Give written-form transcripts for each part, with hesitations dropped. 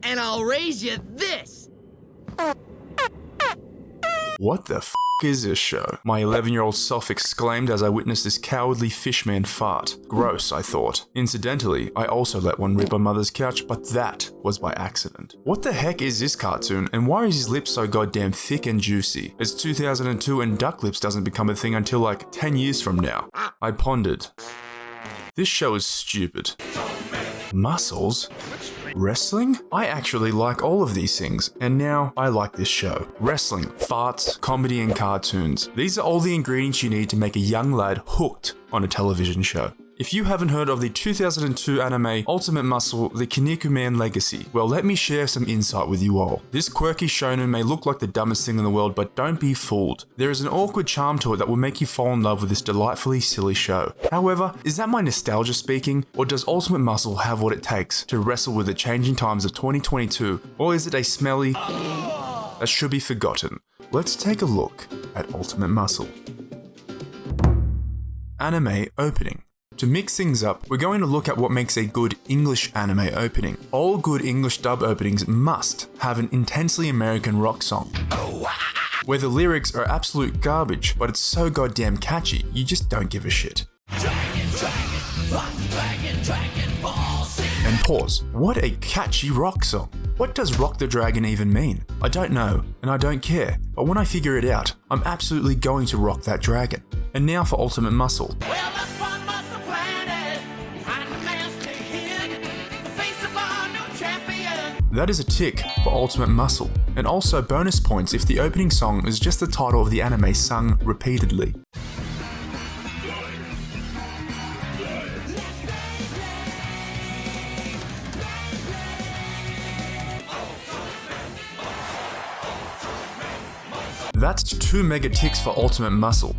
and I'll raise you this. What the f is this show? My 11-year-old self exclaimed as I witnessed this cowardly fishman fart. Gross, I thought. Incidentally, I also let one rip on mother's couch, but that was by accident. What the heck is this cartoon, and why is his lips so goddamn thick and juicy? It's 2002 and duck lips doesn't become a thing until like 10 years from now. I pondered. This show is stupid. Muscles? Wrestling? I actually like all of these things, and now I like this show. Wrestling, farts, comedy, and cartoons. These are all the ingredients you need to make a young lad hooked on a television show. If you haven't heard of the 2002 anime Ultimate Muscle, the Kinnikuman Legacy, well, let me share some insight with you all. This quirky shonen may look like the dumbest thing in the world, but don't be fooled. There is an awkward charm to it that will make you fall in love with this delightfully silly show. However, is that my nostalgia speaking, or does Ultimate Muscle have what it takes to wrestle with the changing times of 2022, or is it a smelly that should be forgotten? Let's take a look at Ultimate Muscle. Anime opening. To mix things up, we're going to look at what makes a good English anime opening. All good English dub openings must have an intensely American rock song, where the lyrics are absolute garbage, but it's so goddamn catchy, you just don't give a shit. And pause. What a catchy rock song. What does Rock the Dragon even mean? I don't know, and I don't care, but when I figure it out, I'm absolutely going to rock that dragon. And now for Ultimate Muscle. That is a tick for Ultimate Muscle, and also bonus points if the opening song is just the title of the anime sung repeatedly. That's 2 mega ticks for Ultimate Muscle.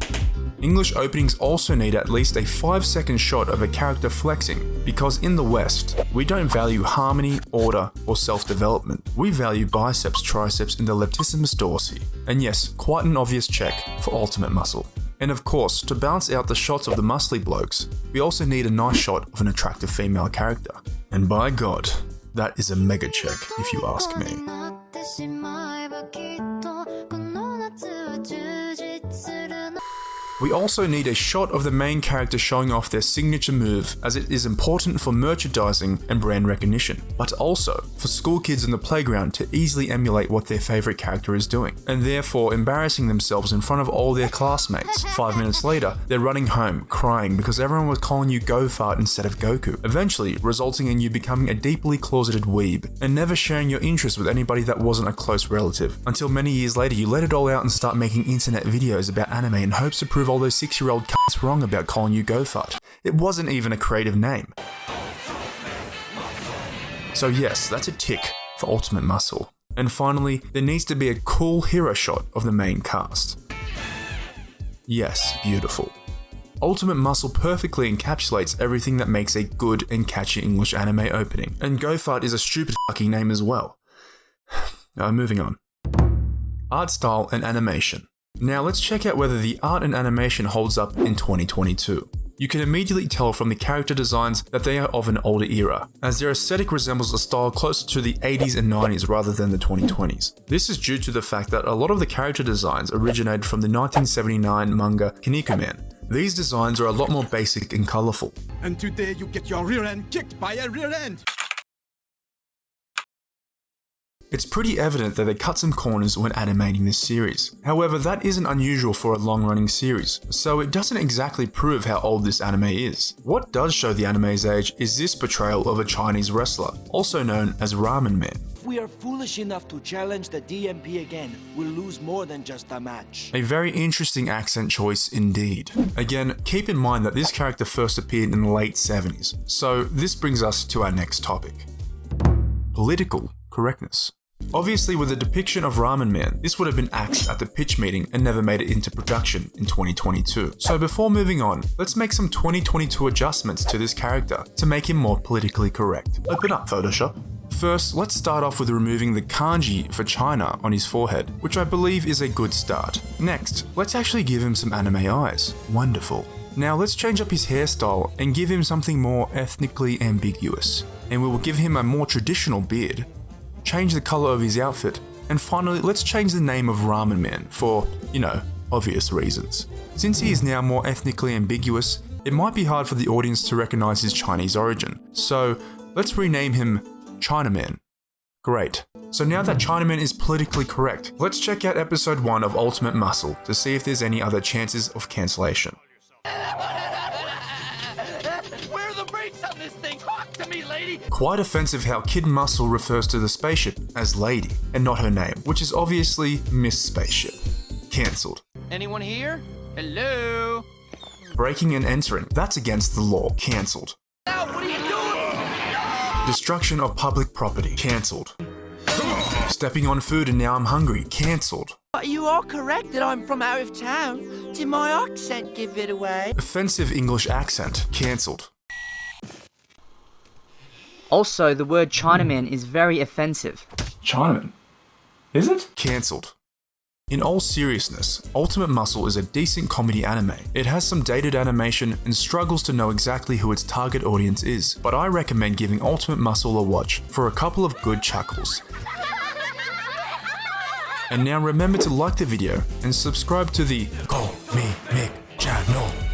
English openings also need at least a 5-second shot of a character flexing, because in the West, we don't value harmony, order, or self-development. We value biceps, triceps, and the latissimus dorsi. And yes, quite an obvious check for Ultimate Muscle. And of course, to balance out the shots of the muscly blokes, we also need a nice shot of an attractive female character. And by God, that is a mega check if you ask me. We also need a shot of the main character showing off their signature move, as it is important for merchandising and brand recognition, but also for school kids in the playground to easily emulate what their favorite character is doing, and therefore embarrassing themselves in front of all their classmates. 5 minutes later, they're running home, crying because everyone was calling you Go-Fart instead of Goku, eventually resulting in you becoming a deeply closeted weeb, and never sharing your interests with anybody that wasn't a close relative, until many years later you let it all out and start making internet videos about anime in hopes to prove all those 6-year-old cunts wrong about calling you Go-Fart. It wasn't even a creative name. So yes, that's a tick for Ultimate Muscle. And finally, there needs to be a cool hero shot of the main cast. Yes, beautiful. Ultimate Muscle perfectly encapsulates everything that makes a good and catchy English anime opening. And Go-Fart is a stupid fucking name as well. Moving on. Art style and animation. Now let's check out whether the art and animation holds up in 2022. You can immediately tell from the character designs that they are of an older era, as their aesthetic resembles a style closer to the 80s and 90s rather than the 2020s. This is due to the fact that a lot of the character designs originated from the 1979 manga Kinnikuman. These designs are a lot more basic and colourful. And today you get your rear end kicked by a rear end! It's pretty evident that they cut some corners when animating this series. However, that isn't unusual for a long-running series, so it doesn't exactly prove how old this anime is. What does show the anime's age is this portrayal of a Chinese wrestler, also known as Ramen Man. If we are foolish enough to challenge the DMP again, we'll lose more than just a match. A very interesting accent choice indeed. Again, keep in mind that this character first appeared in the late 70s, so this brings us to our next topic. Political correctness. Obviously, with the depiction of Ramen Man, this would have been axed at the pitch meeting and never made it into production in 2022. So before moving on, let's make some 2022 adjustments to this character to make him more politically correct. Open up Photoshop. First, let's start off with removing the kanji for China on his forehead, which I believe is a good start. Next, let's actually give him some anime eyes. Wonderful. Now let's change up his hairstyle and give him something more ethnically ambiguous. And we will give him a more traditional beard. change the color of his outfit, and finally, let's change the name of Ramen Man for, obvious reasons. Since he is now more ethnically ambiguous, it might be hard for the audience to recognize his Chinese origin, so let's rename him Chinaman. Great. So now that Chinaman is politically correct, let's check out episode 1 of Ultimate Muscle to see if there's any other chances of cancellation. Where are the brakes on this thing? Talk to me, lady! Quite offensive how Kid Muscle refers to the spaceship as Lady and not her name, which is obviously Miss Spaceship. Cancelled. Anyone here? Hello? Breaking and entering, that's against the law. Cancelled. Now, what are you doing? Destruction of public property. Cancelled. Stepping on food and now I'm hungry. Cancelled. But you are correct that I'm from out of town. Did my accent give it away? Offensive English accent. Cancelled. Also, the word Chinaman is very offensive. Chinaman? Is it? Cancelled. In all seriousness, Ultimate Muscle is a decent comedy anime. It has some dated animation and struggles to know exactly who its target audience is, but I recommend giving Ultimate Muscle a watch for a couple of good chuckles. And now remember to like the video and subscribe to the Call Me Mick channel.